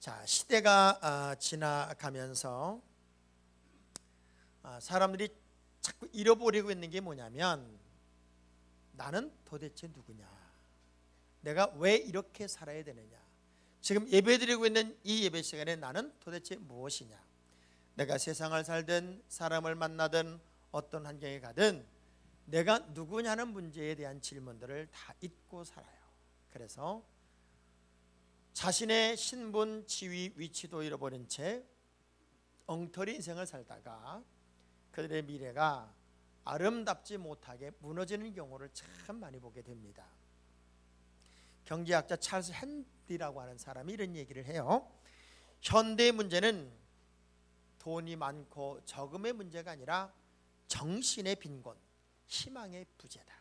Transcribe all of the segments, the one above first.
자, 시대가 지나가면서 사람들이 자꾸 잃어버리고 있는 게 뭐냐면, 나는 도대체 누구냐, 내가 왜 이렇게 살아야 되느냐, 지금 예배드리고 있는 이 예배 시간에 나는 도대체 무엇이냐, 내가 세상을 살든 사람을 만나든 어떤 환경에 가든 내가 누구냐는 문제에 대한 질문들을 다 잊고 살아요. 그래서 자신의 신분, 지위, 위치도 잃어버린 채 엉터리 인생을 살다가 그들의 미래가 아름답지 못하게 무너지는 경우를 참 많이 보게 됩니다. 경제학자 찰스 핸디라고 하는 사람이 이런 얘기를 해요. 현대의 문제는 돈이 많고 적음의 문제가 아니라 정신의 빈곤, 희망의 부재다.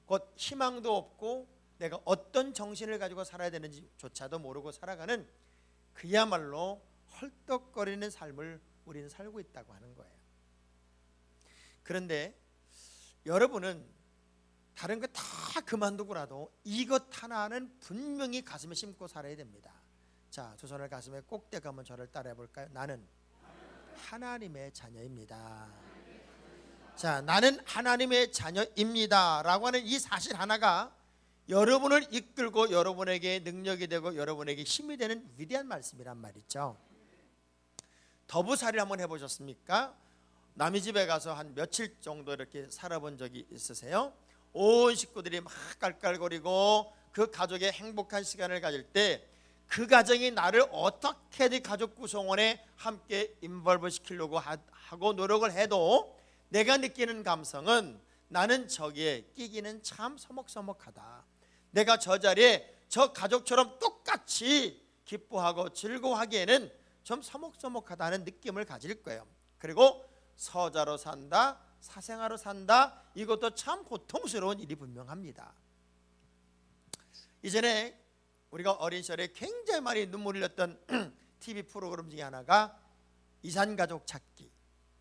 곧 희망도 없고 내가 어떤 정신을 가지고 살아야 되는지조차도 모르고 살아가는 그야말로 헐떡거리는 삶을 우리는 살고 있다고 하는 거예요. 그런데 여러분은 다른 거 다 그만두고라도 이것 하나는 분명히 가슴에 심고 살아야 됩니다. 자, 두 손을 가슴에 꼭 대고 한번 저를 따라해 볼까요? 나는 하나님의 자녀입니다. 자, 나는 하나님의 자녀입니다 라고 하는 이 사실 하나가 여러분을 이끌고 여러분에게 능력이 되고 여러분에게 힘이 되는 위대한 말씀이란 말이죠. 더부살이를 한번 해보셨습니까? 남의 집에 가서 한 며칠 정도 이렇게 살아본 적이 있으세요? 온 식구들이 막 깔깔거리고 그 가족의 행복한 시간을 가질 때 그 가정이 나를 어떻게든 가족 구성원에 함께 인벌브 시키려고 하고 노력을 해도 내가 느끼는 감성은 나는 저기에 끼기는 참 서먹서먹하다. 내가 저 자리에 저 가족처럼 똑같이 기뻐하고 즐거워하기에는 좀 서먹서먹하다는 느낌을 가질 거예요. 그리고 서자로 산다, 사생아로 산다, 이것도 참 고통스러운 일이 분명합니다. 이전에 우리가 어린 시절에 굉장히 많이 눈물을 흘렸던 TV 프로그램 중에 하나가 이산가족 찾기,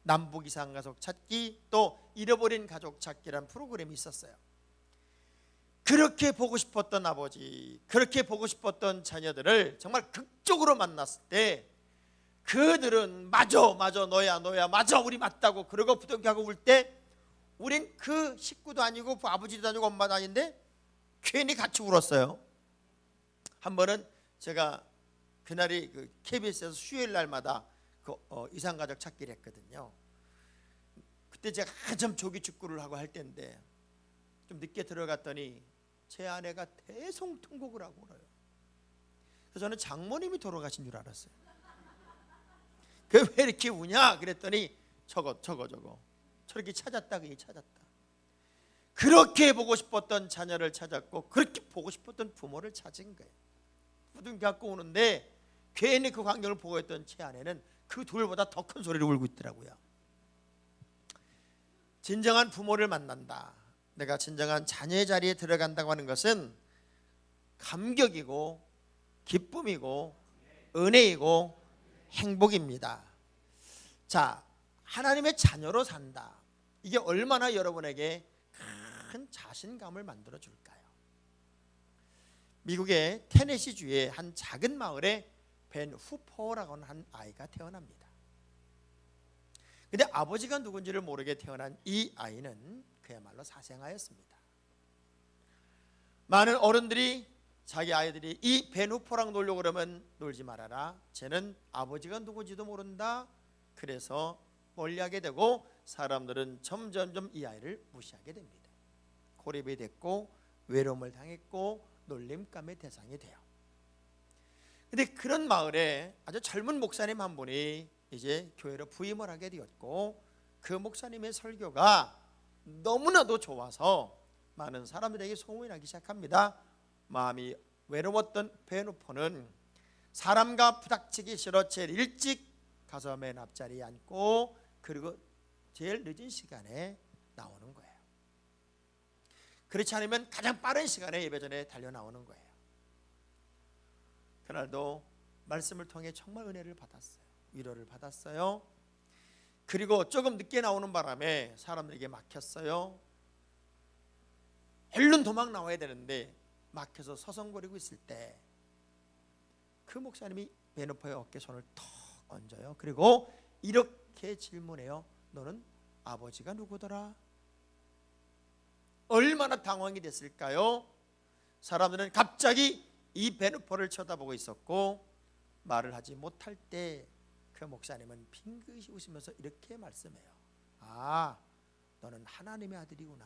남북 이산가족 찾기, 또 잃어버린 가족 찾기라는 프로그램이 있었어요. 그렇게 보고 싶었던 아버지, 그렇게 보고 싶었던 자녀들을 정말 극적으로 만났을 때 그들은 맞아 너야 맞아 우리 맞다고 그러고 부둥켜하고 울 때 우린 그 식구도 아니고 아버지도 아니고 엄마도 아닌데 괜히 같이 울었어요. 한 번은 제가 그날이 KBS에서 수요일 날마다 이산가족 찾기를 했거든요. 그때 제가 한참 조기 축구를 하고 할 때인데 좀 늦게 들어갔더니 제 아내가 대성통곡을 하고 울어요. 그래서 저는 장모님이 돌아가신 줄 알았어요. 그 왜 이렇게 우냐 그랬더니 저거 저렇게 찾았다. 그렇게 보고 싶었던 자녀를 찾았고 그렇게 보고 싶었던 부모를 찾은 거예요. 부둥켜 우는데 괜히 그 광경을 보고 있던 제 아내는 그 둘보다 더 큰 소리를 울고 있더라고요. 진정한 부모를 만난다, 내가 진정한 자녀의 자리에 들어간다고 하는 것은 감격이고 기쁨이고 은혜이고 행복입니다. 자, 하나님의 자녀로 산다, 이게 얼마나 여러분에게 큰 자신감을 만들어 줄까요? 미국의 테네시주의 한 작은 마을에 벤 후퍼라고 하는 한 아이가 태어납니다. 근데 아버지가 누군지를 모르게 태어난 이 아이는 그야말로 사생아였습니다. 많은 어른들이 자기 아이들이 이 벤 후퍼랑 놀려고 그러면 놀지 말아라, 쟤는 아버지가 누군지도 모른다, 그래서 멀리하게 되고 사람들은 점점점 이 아이를 무시하게 됩니다. 고립이 됐고 외로움을 당했고 놀림감의 대상이 돼요. 근데 그런 마을에 아주 젊은 목사님 한 분이 이제 교회로 부임을 하게 되었고 그 목사님의 설교가 너무나도 좋아서 많은 사람들에게 소문이 나기 시작합니다. 마음이 외로웠던 벤 후퍼는 사람과 부닥치기 싫어 제일 일찍 가서 맨 앞자리에 앉고 그리고 제일 늦은 시간에 나오는 거예요. 그렇지 않으면 가장 빠른 시간에 예배 전에 달려 나오는 거예요. 그날도 말씀을 통해 정말 은혜를 받았어요. 위로를 받았어요. 그리고 조금 늦게 나오는 바람에 사람들에게 막혔어요. 얼른 도망 나와야 되는데 막혀서 서성거리고 있을 때 그 목사님이 베누포의 어깨에 손을 턱 얹어요. 그리고 이렇게 질문해요. 너는 아버지가 누구더라? 얼마나 당황이 됐을까요? 사람들은 갑자기 이 베누포를 쳐다보고 있었고 말을 하지 못할 때 그 목사님은 빙긋이 웃으면서 이렇게 말씀해요. 아, 너는 하나님의 아들이구나.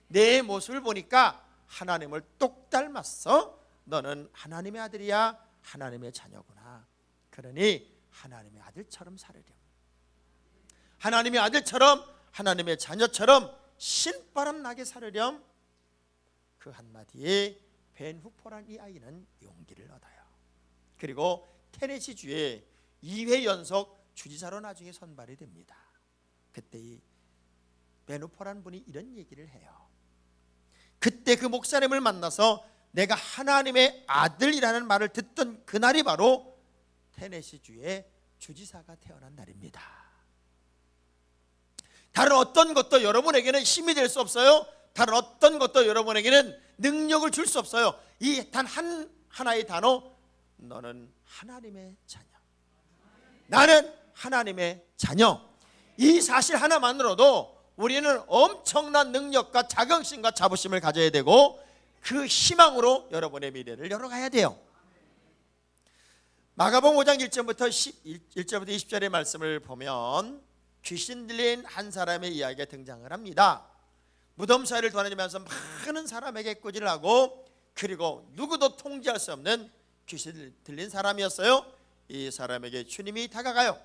내 모습을 보니까 하나님을 똑 닮았어. 너는 하나님의 아들이야. 하나님의 자녀구나. 그러니 하나님의 아들처럼 살으렴. 하나님의 아들처럼, 하나님의 자녀처럼 신바람 나게 살으렴. 그 한마디에 벤후포란 이 아이는 용기를 얻어요. 그리고 테네시주에 2회 연속 주지사로 나중에 선발이 됩니다. 그때 이 벤후포란 분이 이런 얘기를 해요. 그때 그 목사님을 만나서 내가 하나님의 아들이라는 말을 듣던 그날이 바로 테네시주의 주지사가 태어난 날입니다. 다른 어떤 것도 여러분에게는 힘이 될 수 없어요. 다른 어떤 것도 여러분에게는 능력을 줄 수 없어요. 이 단 하나의 단어, 너는 하나님의 자녀. 나는 하나님의 자녀. 이 사실 하나만으로도 우리는 엄청난 능력과 자긍심과 자부심을 가져야 되고 그 희망으로 여러분의 미래를 열어가야 돼요. 마가복음 5장 1절부터 20절의 말씀을 보면 귀신 들린 한 사람의 이야기가 등장을 합니다. 무덤 사이를 돌아다니면서 많은 사람에게 꾸짖을 하고 그리고 누구도 통제할 수 없는 귀신 들린 사람이었어요. 이 사람에게 주님이 다가가요.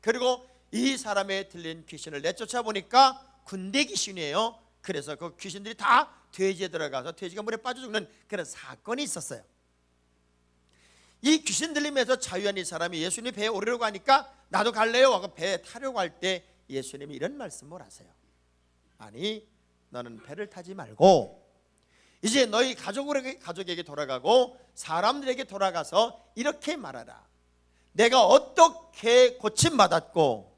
그리고 이 사람의 들린 귀신을 내쫓아 보니까 군대 귀신이에요. 그래서 그 귀신들이 다 돼지에 들어가서 돼지가 물에 빠져 죽는 그런 사건이 있었어요. 이 귀신 들림에서 자유한 이 사람이 예수님 배에 오르려고 하니까 나도 갈래요 하고 배에 타려고 할 때 예수님이 이런 말씀을 하세요. 아니, 너는 배를 타지 말고 이제 너희 가족에게 돌아가고 사람들에게 돌아가서 이렇게 말하라. 내가 어떻게 고침받았고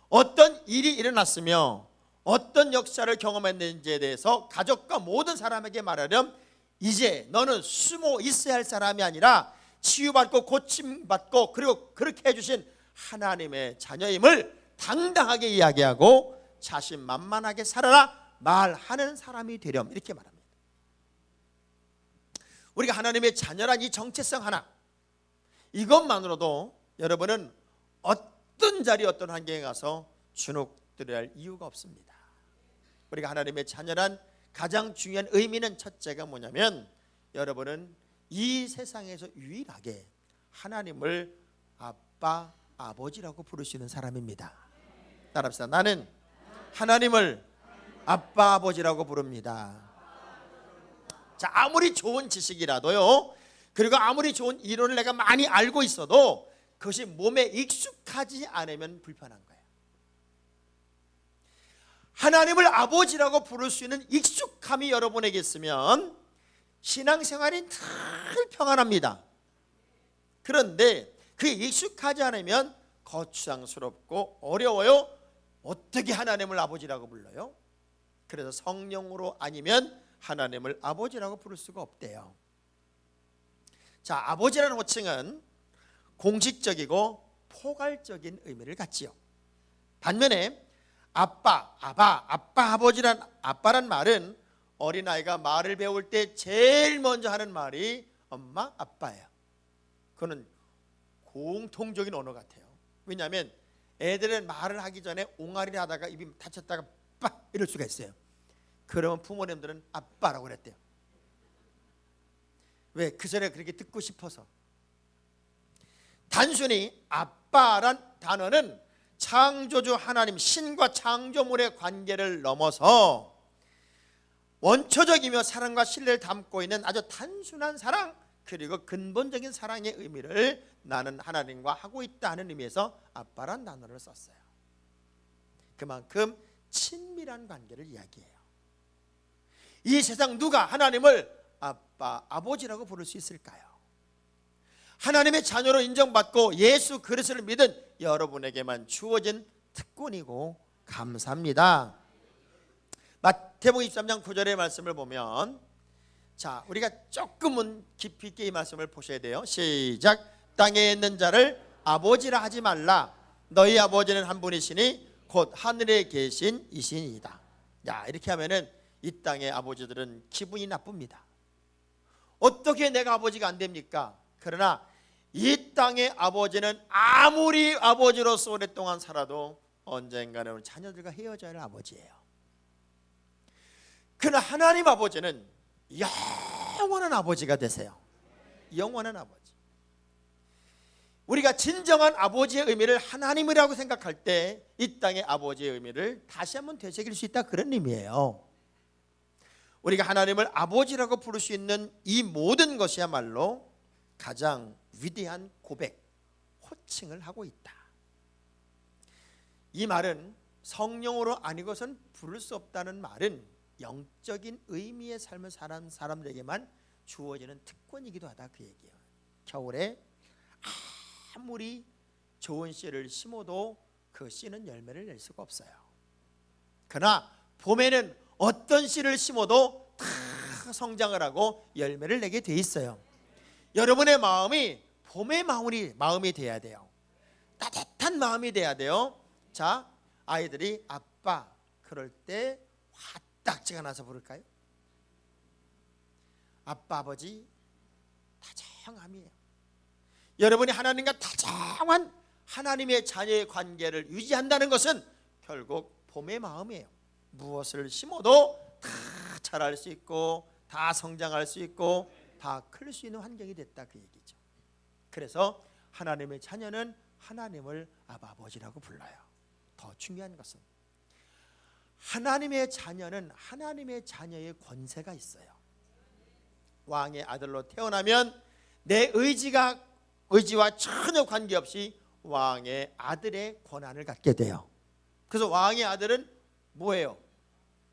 어떤 일이 일어났으며 어떤 역사를 경험했는지에 대해서 가족과 모든 사람에게 말하렴. 이제 너는 숨어 있어야 할 사람이 아니라 치유받고 고침받고 그리고 그렇게 해주신 하나님의 자녀임을 당당하게 이야기하고 자신만만하게 살아라 말하는 사람이 되렴. 이렇게 말합니다. 우리가 하나님의 자녀란 이 정체성 하나, 이것만으로도 여러분은 어떤 자리 어떤 환경에 가서 주눅들어야 할 이유가 없습니다. 우리가 하나님의 자녀란 가장 중요한 의미는 첫째가 뭐냐면 여러분은 이 세상에서 유일하게 하나님을 아빠, 아버지라고 부를 수 있는 사람입니다. 따라합시다. 나는 하나님을 아빠, 아버지라고 부릅니다. 자, 아무리 좋은 지식이라도요, 그리고 아무리 좋은 이론을 내가 많이 알고 있어도 그것이 몸에 익숙하지 않으면 불편한 거예요. 하나님을 아버지라고 부를 수 있는 익숙함이 여러분에게 있으면 신앙생활이 늘 평안합니다. 그런데 그게 익숙하지 않으면 거추장스럽고 어려워요. 어떻게 하나님을 아버지라고 불러요? 그래서 성령으로 아니면 하나님을 아버지라고 부를 수가 없대요. 자, 아버지라는 호칭은 공식적이고 포괄적인 의미를 갖지요. 반면에 아빠, 아버지란 말은 어린아이가 말을 배울 때 제일 먼저 하는 말이 엄마, 아빠예요. 그거는 공통적인 언어 같아요. 왜냐하면 애들은 말을 하기 전에 옹알이를 하다가 입이 다쳤다가 빡 이럴 수가 있어요. 그러면 부모님들은 아빠라고 그랬대요. 왜? 그 소리가 그렇게 듣고 싶어서. 단순히 아빠란 단어는 창조주 하나님, 신과 창조물의 관계를 넘어서 원초적이며 사랑과 신뢰를 담고 있는 아주 단순한 사랑, 그리고 근본적인 사랑의 의미를 나는 하나님과 하고 있다 하는 의미에서 아빠란 단어를 썼어요. 그만큼 친밀한 관계를 이야기해요. 이 세상 누가 하나님을 아빠, 아버지라고 부를 수 있을까요? 하나님의 자녀로 인정받고 예수 그리스도를 믿은 여러분에게만 주어진 특권이고 감사합니다. 마태복음 23장 9절의 말씀을 보면 자, 우리가 조금은 깊이 있게 이 말씀을 보셔야 돼요. 시작. 땅에 있는 자를 아버지라 하지 말라. 너희 아버지는 한 분이시니 곧 하늘에 계신 이신이다. 야, 이렇게 하면은 이 땅의 아버지들은 기분이 나쁩니다. 어떻게 내가 아버지가 안 됩니까? 그러나 이 땅의 아버지는 아무리 아버지로서 오랫동안 살아도 언젠가는 자녀들과 헤어져야 할 아버지예요. 그러나 하나님 아버지는 영원한 아버지가 되세요. 영원한 아버지. 우리가 진정한 아버지의 의미를 하나님이라고 생각할 때 이 땅의 아버지의 의미를 다시 한번 되새길 수 있다, 그런 의미예요. 우리가 하나님을 아버지라고 부를 수 있는 이 모든 것이야말로 가장 위대한 고백, 호칭을 하고 있다. 이 말은 성령으로 아니고선 부를 수 없다는 말은 영적인 의미의 삶을 사는 사람들에게만 주어지는 특권이기도 하다, 그 얘기예요. 겨울에 아무리 좋은 씨를 심어도 그 씨는 열매를 낼 수가 없어요. 그러나 봄에는 어떤 씨를 심어도 다 성장을 하고 열매를 내게 돼 있어요. 여러분의 마음이 봄의 마음이 돼야 돼요. 따뜻한 마음이 돼야 돼요. 자, 아이들이 아빠 그럴 때 화딱지가 나서 부를까요? 아빠 아버지 다정함이에요. 여러분이 하나님과 다정한 하나님의 자녀의 관계를 유지한다는 것은 결국 봄의 마음이에요. 무엇을 심어도 다 자랄 수 있고 다 성장할 수 있고 다 클 수 있는 환경이 됐다, 그 얘기죠. 그래서 하나님의 자녀는 하나님을 아버지라고 불러요. 더 중요한 것은 하나님의 자녀는 하나님의 자녀의 권세가 있어요. 왕의 아들로 태어나면 내 의지와 전혀 관계없이 왕의 아들의 권한을 갖게 돼요. 그래서 왕의 아들은 뭐예요?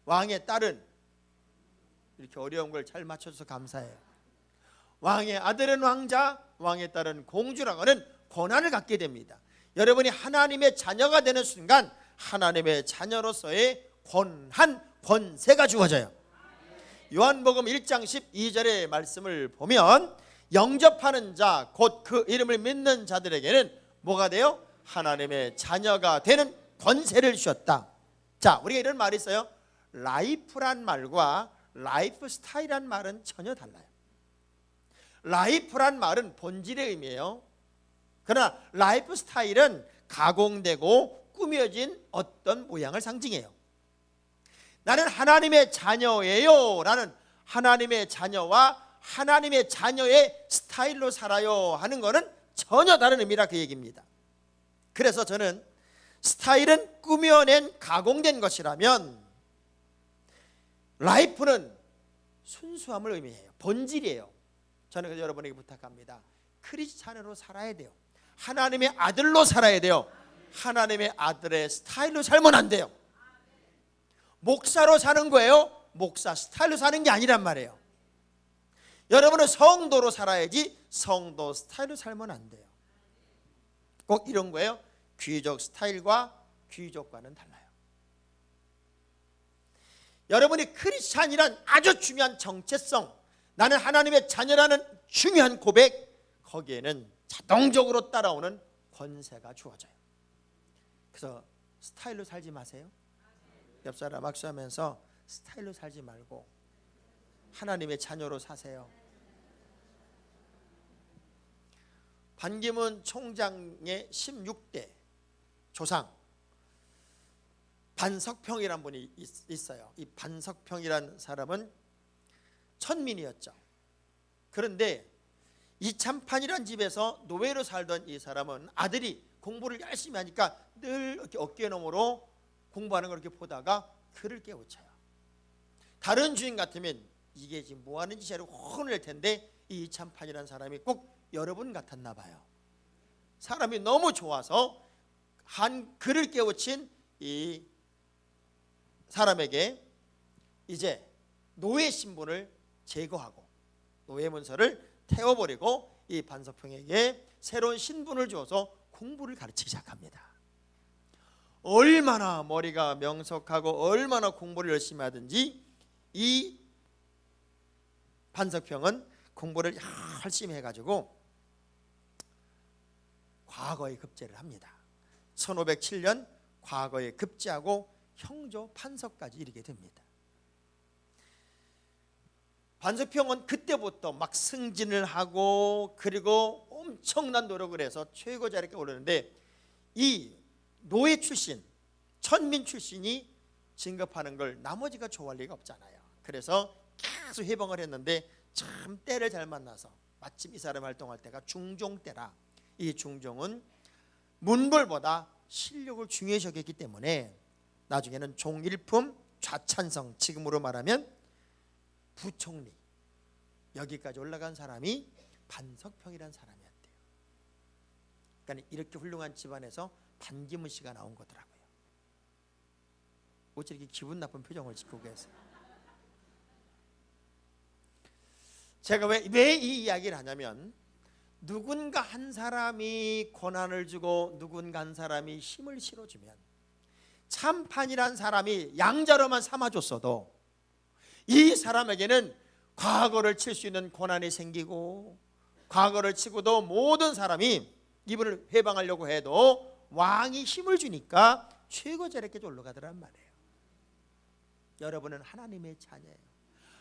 왕의 딸은, 이렇게 어려운 걸 잘 맞춰줘서 감사해요. 왕의 아들은 왕자, 왕의 딸은 공주라고 하는 권한을 갖게 됩니다. 여러분이 하나님의 자녀가 되는 순간 하나님의 자녀로서의 권한, 권세가 주어져요. 요한복음 1장 12절의 말씀을 보면 영접하는 자, 곧 그 이름을 믿는 자들에게는 뭐가 돼요? 하나님의 자녀가 되는 권세를 주셨다. 자, 우리가 이런 말이 있어요. 라이프란 말과 라이프 스타일이란 말은 전혀 달라요. 라이프란 말은 본질의 의미예요. 그러나 라이프 스타일은 가공되고 꾸며진 어떤 모양을 상징해요. 나는 하나님의 자녀예요 라는 하나님의 자녀와 하나님의 자녀의 스타일로 살아요 하는 것은 전혀 다른 의미라, 그 얘기입니다. 그래서 저는 스타일은 꾸며낸 가공된 것이라면 라이프는 순수함을 의미해요. 본질이에요. 저는 그래서 여러분에게 부탁합니다. 크리스찬으로 살아야 돼요. 하나님의 아들로 살아야 돼요. 하나님의 아들의 스타일로 살면 안 돼요. 목사로 사는 거예요. 목사 스타일로 사는 게 아니란 말이에요. 여러분은 성도로 살아야지 성도 스타일로 살면 안 돼요. 꼭 이런 거예요. 귀족 스타일과 귀족과는 달라요. 여러분이 크리스찬이란 아주 중요한 정체성, 나는 하나님의 자녀라는 중요한 고백, 거기에는 자동적으로 따라오는 권세가 주어져요. 그래서 스타일로 살지 마세요. 옆사람 악수하면서 스타일로 살지 말고 하나님의 자녀로 사세요. 반기문 총장의 16대 조상 반석평이라는 분이 있어요. 이 반석평이라는 사람은 천민이었죠. 그런데 이참판이라는 집에서 노예로 살던 이 사람은 아들이 공부를 열심히 하니까 늘 이렇게 어깨 너머로 공부하는 걸 이렇게 보다가 그를 깨우쳐요. 다른 주인 같으면 이게 지금 뭐 하는 짓이라고 혼을 낼 텐데 이 이참판이라는 사람이 꼭 여러분 같았나 봐요. 사람이 너무 좋아서 한 그를 깨우친 이 사람에게 이제 노예 신분을 제거하고 노예 문서를 태워버리고 이 반석평에게 새로운 신분을 주어서 공부를 가르치기 시작합니다. 얼마나 머리가 명석하고 얼마나 공부를 열심히 하든지 이 반석평은 공부를 열심히 해가지고 과거에 급제를 합니다. 1507년 과거에 급제하고 형조 판서까지 이르게 됩니다. 반석평은 그때부터 막 승진을 하고 그리고 엄청난 노력을 해서 최고 자리에 오르는데, 이 노예 출신, 천민 출신이 진급하는 걸 나머지가 좋아할 리가 없잖아요. 그래서 계속 해방을 했는데 참 때를 잘 만나서 마침 이 사람 활동할 때가 중종 때라, 이 중종은 문벌보다 실력을 중요시 여겼기 때문에 나중에는 종일품 좌찬성, 지금으로 말하면 부총리, 여기까지 올라간 사람이 반석평이라는 사람이었대요. 그러니까 이렇게 훌륭한 집안에서 반기문 씨가 나온 거더라고요. 어째 이렇게 기분 나쁜 표정을 짓고 계세요? 제가 왜 이 이야기를 하냐면, 누군가 한 사람이 고난을 주고 누군가 한 사람이 힘을 실어주면, 참판이란 사람이 양자로만 삼아줬어도 이 사람에게는 과거를 칠 수 있는 고난이 생기고, 과거를 치고도 모든 사람이 이분을 해방하려고 해도 왕이 힘을 주니까 최고 자리까지 올라가더란 말이에요. 여러분은 하나님의 자녀예요.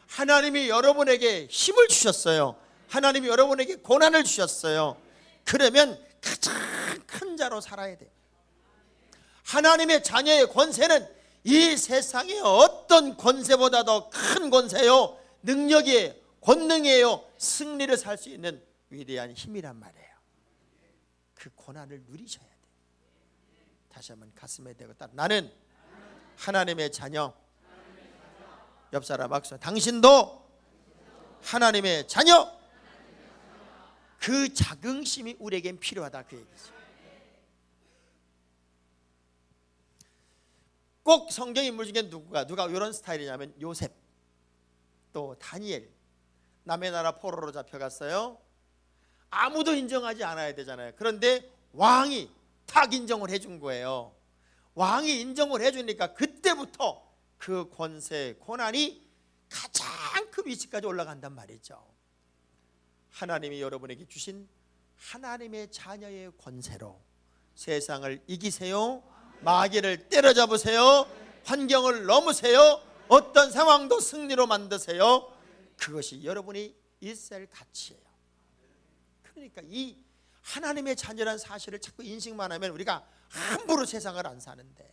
하나님이 여러분에게 힘을 주셨어요. 하나님이 여러분에게 고난을 주셨어요. 그러면 가장 큰 자로 살아야 돼요. 하나님의 자녀의 권세는 이 세상의 어떤 권세보다도 큰 권세요, 능력이에요, 권능이에요. 승리를 살 수 있는 위대한 힘이란 말이에요. 그 고난을 누리셔야 돼요. 다시 한번 가슴에 대고 따라, 나는 하나님의 자녀. 옆 사람 박수. 당신도 하나님의 자녀. 그 자긍심이 우리에겐 필요하다, 그 얘기죠. 꼭 성경 인물 중에 누가 이런 스타일이냐면 요셉, 또 다니엘. 남의 나라 포로로 잡혀갔어요. 아무도 인정하지 않아야 되잖아요. 그런데 왕이 탁 인정을 해준 거예요. 왕이 인정을 해주니까 그때부터 그 권세, 고난이 가장 큰 위치까지 올라간단 말이죠. 하나님이 여러분에게 주신 하나님의 자녀의 권세로 세상을 이기세요. 마귀를 때려잡으세요. 환경을 넘으세요. 어떤 상황도 승리로 만드세요. 그것이 여러분이 일생 가치예요. 그러니까 이 하나님의 자녀라는 사실을 자꾸 인식만 하면 우리가 함부로 세상을 안 사는데,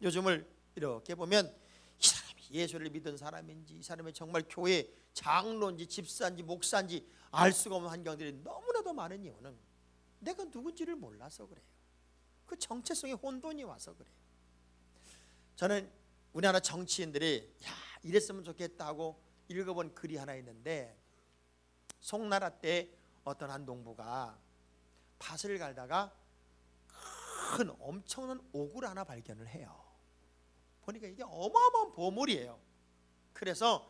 요즘을 이렇게 보면 이 사람이 예수를 믿은 사람인지, 이 사람이 정말 교회 장로인지 집사인지 목사인지 알 수가 없는 환경들이 너무나도 많은 이유는 내가 누군지를 몰라서 그래요. 그 정체성의 혼돈이 와서 그래요. 저는 우리나라 정치인들이 이랬으면 좋겠다 하고 읽어본 글이 하나 있는데, 송나라 때 어떤 한 농부가 밭을 갈다가 큰 엄청난 옥을 하나 발견을 해요. 보니까 이게 어마어마한 보물이에요. 그래서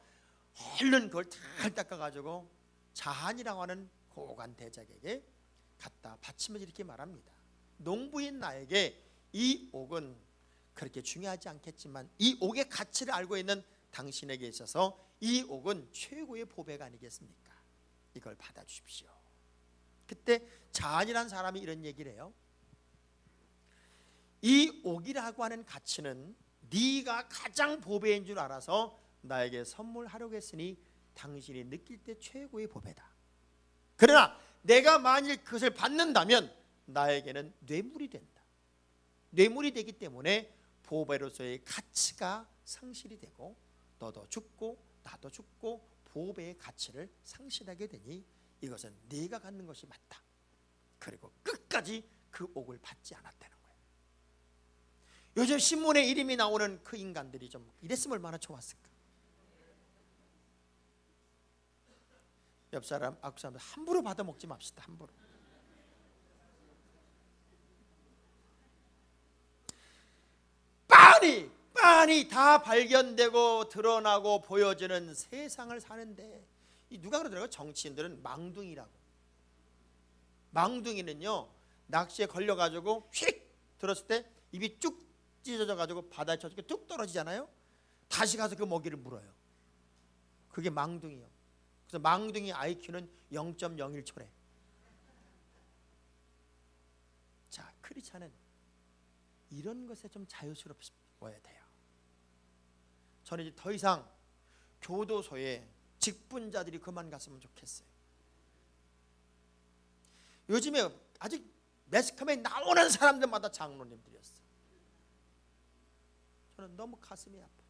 얼른 그걸 잘 닦아가지고 자한이라고 하는 고관 대작에게 갖다 바치면서 이렇게 말합니다. 농부인 나에게 이 옥은 그렇게 중요하지 않겠지만 이 옥의 가치를 알고 있는 당신에게 있어서 이 옥은 최고의 보배가 아니겠습니까? 이걸 받아주십시오. 그때 자한이라는 사람이 이런 얘기를 해요. 이 옥이라고 하는 가치는 네가 가장 보배인 줄 알아서 나에게 선물하려고 했으니 당신이 느낄 때 최고의 보배다. 그러나 내가 만일 그것을 받는다면 나에게는 뇌물이 된다. 뇌물이 되기 때문에 보배로서의 가치가 상실이 되고 너도 죽고 나도 죽고 보배의 가치를 상실하게 되니 이것은 네가 갖는 것이 맞다. 그리고 끝까지 그 옥을 받지 않았다는 거예요. 요즘 신문에 이름이 나오는 그 인간들이 좀 이랬으면 얼마나 좋았을까. 옆 사람, 앞 사람 함부로 받아 먹지 맙시다. 함부로. 빤히 다 발견되고 드러나고 보여지는 세상을 사는데, 이 누가 그러더라고요? 정치인들은 망둥이라고. 망둥이는요, 낚시에 걸려가지고 휙 들었을 때 입이 쭉 찢어져가지고 바다에 쳐서 뚝 떨어지잖아요. 다시 가서 그 먹이를 물어요. 그게 망둥이요. 그래서 망둥이 IQ는 0.01초래. 자, 크리스찬은 이런 것에 좀 자유스러워야 돼요. 저는 이제 더 이상 교도소에 직분자들이 그만 갔으면 좋겠어요. 요즘에 아직 매스컴에 나오는 사람들마다 장로님들이었어요. 저는 너무 가슴이 아파요.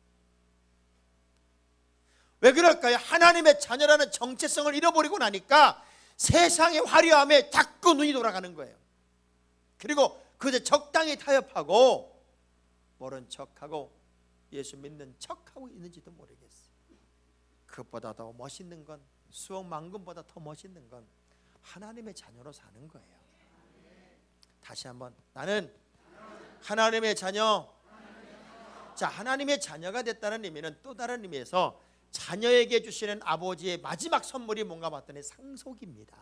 왜 그럴까요? 하나님의 자녀라는 정체성을 잃어버리고 나니까 세상의 화려함에 자꾸 눈이 돌아가는 거예요. 그리고 그저 적당히 타협하고 모른 척하고 예수 믿는 척하고 있는지도 모르겠어요. 그것보다 더 멋있는 건, 수억 만금보다 더 멋있는 건 하나님의 자녀로 사는 거예요. 다시 한번, 나는 하나님의 자녀. 자, 하나님의 자녀가 됐다는 의미는 또 다른 의미에서 자녀에게 주시는 아버지의 마지막 선물이 뭔가 봤더니 상속입니다.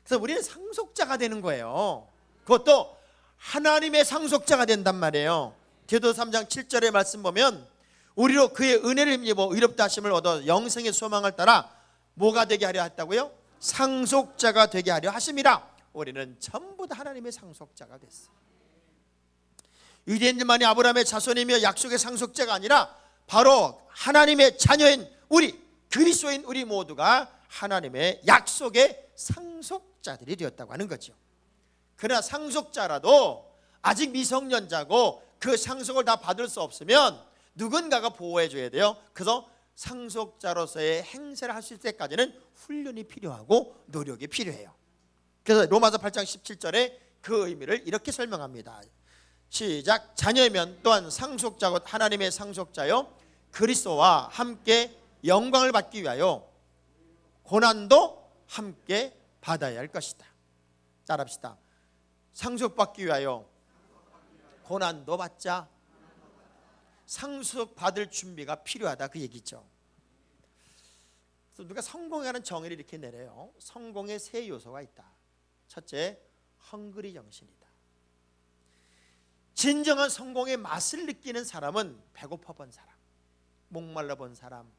그래서 우리는 상속자가 되는 거예요. 그것도 하나님의 상속자가 된단 말이에요. 디도서 3장 7절의 말씀 보면 우리로 그의 은혜를 힘입어 의롭다 하심을 얻어 영생의 소망을 따라 뭐가 되게 하려 했다고요? 상속자가 되게 하려 하심이라. 우리는 전부 다 하나님의 상속자가 됐어요. 유대인들만이 아브라함의 자손이며 약속의 상속자가 아니라 바로 하나님의 자녀인 우리, 그리스도인 우리 모두가 하나님의 약속의 상속자들이 되었다고 하는 거죠. 그러나 상속자라도 아직 미성년자고 그 상속을 다 받을 수 없으면 누군가가 보호해 줘야 돼요. 그래서 상속자로서의 행세를 할 수 있을 때까지는 훈련이 필요하고 노력이 필요해요. 그래서 로마서 8장 17절에 그 의미를 이렇게 설명합니다. 시작. 자녀이면 또한 상속자고 하나님의 상속자요 그리스도와 함께 영광을 받기 위하여 고난도 함께 받아야 할 것이다. 따라합시다. 상속받기 위하여 고난도 받자. 상속받을 준비가 필요하다, 그 얘기죠. 그래서 누가 성공하는 정의를 이렇게 내려요. 성공의 세 요소가 있다. 첫째, 헝그리 정신이다. 진정한 성공의 맛을 느끼는 사람은 배고파 본 사람, 목말라 본 사람,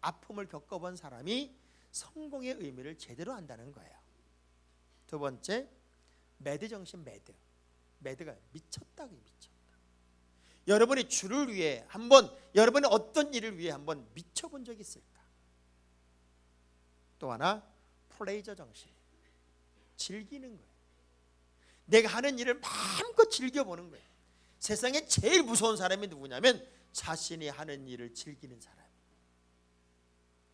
아픔을 겪어본 사람이 성공의 의미를 제대로 안다는 거예요. 두 번째, 매드 정신. 매드가 미쳤다. 여러분이 주를 위해 한번, 여러분이 어떤 일을 위해 한번 미쳐본 적이 있을까? 또 하나, 플레이저 정신. 즐기는 거예요. 내가 하는 일을 마음껏 즐겨보는 거예요. 세상에 제일 무서운 사람이 누구냐면 자신이 하는 일을 즐기는 사람.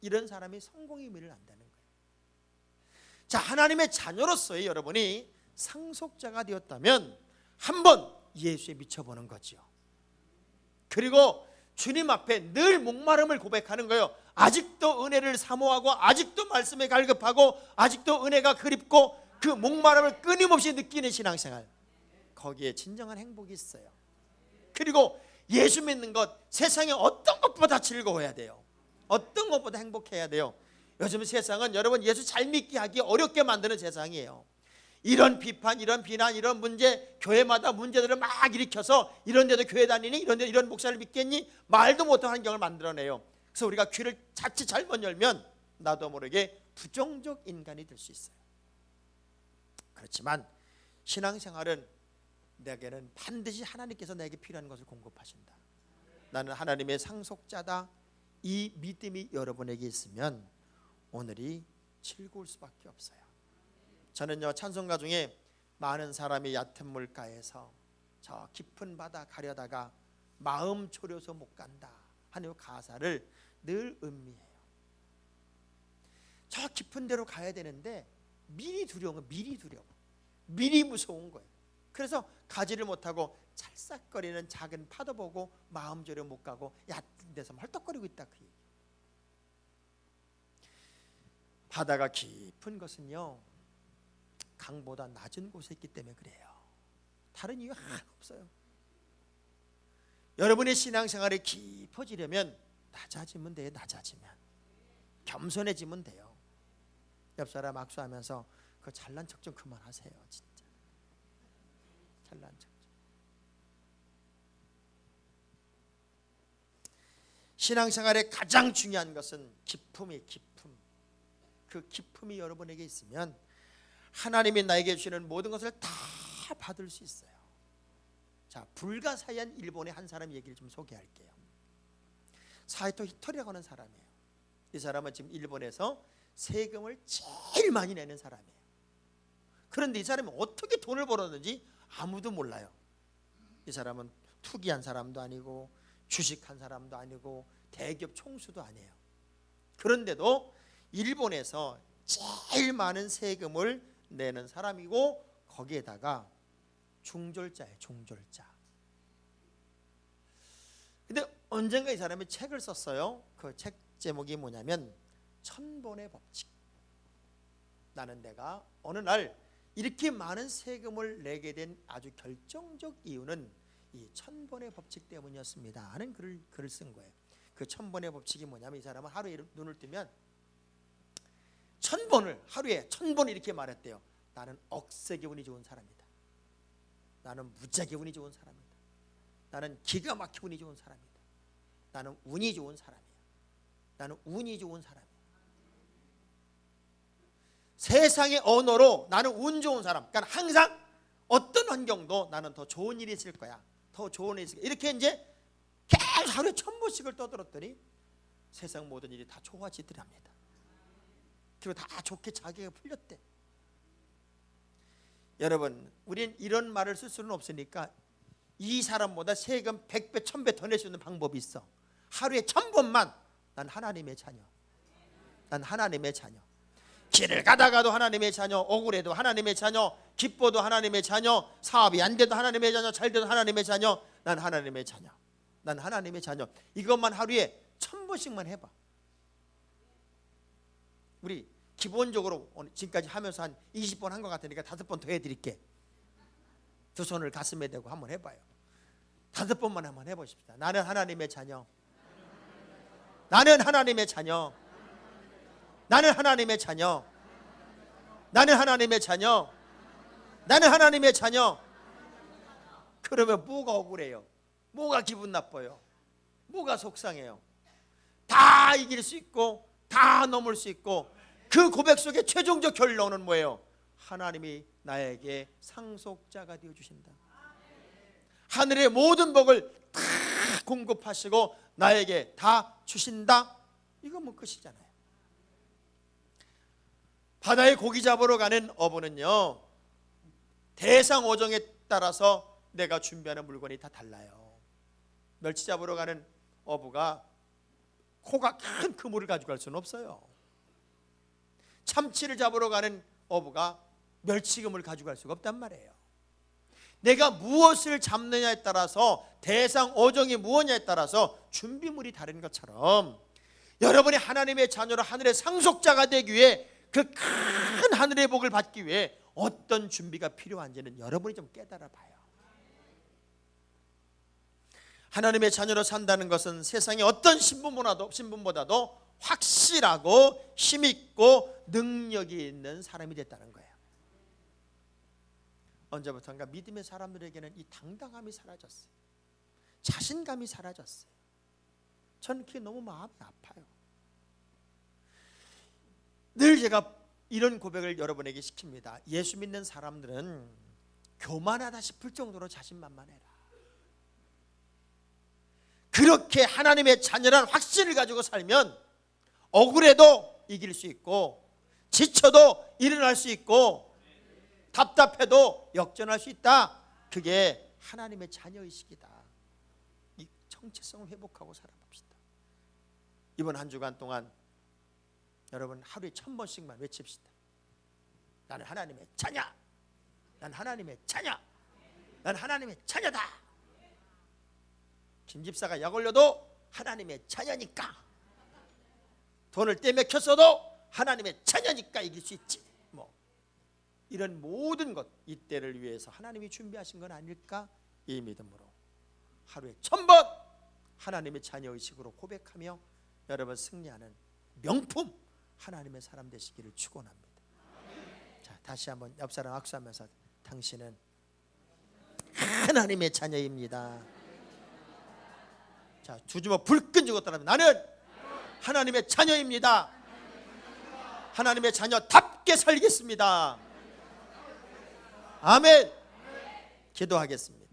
이런 사람이 성공의 의미를 안다는 거예요. 자, 하나님의 자녀로서의 여러분이 상속자가 되었다면 한번 예수에 미쳐보는 거죠. 그리고 주님 앞에 늘 목마름을 고백하는 거예요. 아직도 은혜를 사모하고 아직도 말씀에 갈급하고 아직도 은혜가 그립고 그 목마름을 끊임없이 느끼는 신앙생활, 거기에 진정한 행복이 있어요. 그리고 예수 믿는 것, 세상에 어떤 것보다 즐거워야 돼요. 어떤 것보다 행복해야 돼요. 요즘 세상은 여러분 예수 잘 믿게 하기 어렵게 만드는 세상이에요. 이런 비판, 이런 비난, 이런 문제, 교회마다 문제들을 막 일으켜서 이런 데도 교회 다니니, 이런 데 이런 목사를 믿겠니? 말도 못한 환경을 만들어내요. 그래서 우리가 귀를 자칫 잘못 열면 나도 모르게 부정적 인간이 될 수 있어요. 그렇지만 신앙생활은 내게는 반드시 하나님께서 내게 필요한 것을 공급하신다. 나는 하나님의 상속자다. 이 믿음이 여러분에게 있으면 오늘이 즐거울 수밖에 없어요. 저는요, 찬송가 중에 많은 사람이 얕은 물가에서 저 깊은 바다 가려다가 마음 졸여서 못 간다 하는 가사를 늘 음미해요. 저 깊은 데로 가야 되는데 미리 두려운 거예요. 미리 무서운 거예요. 그래서 가지를 못하고 찰싹거리는 작은 파도 보고 마음 졸여 못 가고 얕은 데서 헐떡거리고 있다, 그 얘기. 바다가 깊은 것은요, 강보다 낮은 곳에 있기 때문에 그래요. 다른 이유 하나 없어요. 여러분의 신앙생활이 깊어지려면 낮아지면 돼요. 낮아지면 겸손해지면 돼요. 옆 사람 악수하면서 그 잘난 척 좀 그만하세요. 진짜 잘난 척 좀. 신앙생활의 가장 중요한 것은 기쁨이 기쁨. 그 기쁨이 여러분에게 있으면 하나님이 나에게 주시는 모든 것을 다 받을 수 있어요. 자, 불가사의한 일본의 한 사람 얘기를 좀 소개할게요. 사이토 히토리라고 하는 사람이에요. 이 사람은 지금 일본에서 세금을 제일 많이 내는 사람이에요. 그런데 이 사람이 어떻게 돈을 벌었는지 아무도 몰라요. 이 사람은 투기한 사람도 아니고 주식한 사람도 아니고 대기업 총수도 아니에요. 그런데도 일본에서 제일 많은 세금을 내는 사람이고 거기에다가 중졸자예요. 중졸자. 근데 언젠가 이 사람이 책을 썼어요. 그 책 제목이 뭐냐면 천본의 법칙. 나는 내가 어느 날 이렇게 많은 세금을 내게 된 아주 결정적 이유는 이 천본의 법칙 때문이었습니다 하는 글을 쓴 거예요. 그 천본의 법칙이 뭐냐면 이 사람은 하루에 눈을 뜨면 하루에 1000번 이렇게 말했대요. 나는 억세게 운이 좋은 사람이다. 나는 무지하게 운이 좋은 사람이다. 나는 기가 막히게 운이 좋은 사람이다. 나는 운이 좋은 사람이야. 나는 운이 좋은 사람이야. 세상의 언어로 나는 운 좋은 사람. 그러니까 항상 어떤 환경도 나는 더 좋은 일이 있을 거야. 더 좋은 일이 있을 거야. 이렇게 이제 계속 하루에 1000번씩을 떠들었더니 세상 모든 일이 다 좋아지더랍니다. 그리고 다 좋게 자기가 풀렸대. 여러분, 우린 이런 말을 쓸 수는 없으니까 이 사람보다 세금 100배, 1000배 더 낼 수 있는 방법이 있어. 하루에 1000번만 난 하나님의 자녀. 난 하나님의 자녀. 길을 가다가도 하나님의 자녀, 억울해도 하나님의 자녀, 기뻐도 하나님의 자녀, 사업이 안 돼도 하나님의 자녀, 잘 돼도 하나님의 자녀. 난 하나님의 자녀. 난 하나님의 자녀. 이것만 하루에 1000번씩만 해봐. 우리 기본적으로 지금까지 하면서 한 20번 한 것 같으니까 5번 더 해드릴게. 두 손을 가슴에 대고 한번 해봐요. 5번만 한번 해보십시다. 나는 하나님의 자녀. 나는 하나님의 자녀. 나는 하나님의 자녀. 나는 하나님의 자녀. 나는 하나님의 자녀. 그러면 뭐가 억울해요? 뭐가 기분 나빠요? 뭐가 속상해요? 다 이길 수 있고 다 넘을 수 있고 그 고백 속에 최종적 결론은 뭐예요? 하나님이 나에게 상속자가 되어주신다. 하늘의 모든 복을 다 공급하시고 나에게 다 주신다. 이건 끝이잖아요. 바다에 고기 잡으러 가는 어부는요, 대상 어종에 따라서 내가 준비하는 물건이 다 달라요. 멸치 잡으러 가는 어부가 코가 큰 그물을 가지고 갈 수는 없어요. 참치를 잡으러 가는 어부가 멸치금을 가지고 갈 수가 없단 말이에요. 내가 무엇을 잡느냐에 따라서, 대상 어종이 무엇냐에 따라서 준비물이 다른 것처럼 여러분이 하나님의 자녀로 하늘의 상속자가 되기 위해, 그 큰 하늘의 복을 받기 위해 어떤 준비가 필요한지는 여러분이 좀 깨달아 봐요. 하나님의 자녀로 산다는 것은 세상의 어떤 신분보다도 확실하고 힘있고 능력이 있는 사람이 됐다는 거예요. 언제부턴가 믿음의 사람들에게는 이 당당함이 사라졌어요. 자신감이 사라졌어요. 저는 그게 너무 마음이 아파요. 늘 제가 이런 고백을 여러분에게 시킵니다. 예수 믿는 사람들은 교만하다 싶을 정도로 자신만만해라. 그렇게 하나님의 자녀라는 확신을 가지고 살면 억울해도 이길 수 있고, 지쳐도 일어날 수 있고, 답답해도 역전할 수 있다. 그게 하나님의 자녀의식이다. 이 정체성을 회복하고 살아봅시다. 이번 한 주간 동안 여러분 하루에 1000번씩만 외칩시다. 나는 하나님의 자녀. 난 하나님의 자녀. 난 하나님의 자녀다. 김 집사가 약 올려도 하나님의 자녀니까, 돈을 떼맥혔어도 하나님의 자녀니까 이길 수 있지. 이런 모든 것, 이때를 위해서 하나님이 준비하신 건 아닐까? 이 믿음으로 하루에 1000번 하나님의 자녀의식으로 고백하며 여러분 승리하는 명품 하나님의 사람 되시기를 축원합니다. 자, 다시 한번 옆사람 악수하면서 당신은 하나님의 자녀입니다. 자, 두 주먹 불끈 쥐고 따라하면 나는 하나님의 자녀입니다. 하나님의 자녀답게 살겠습니다. 아멘. 기도하겠습니다.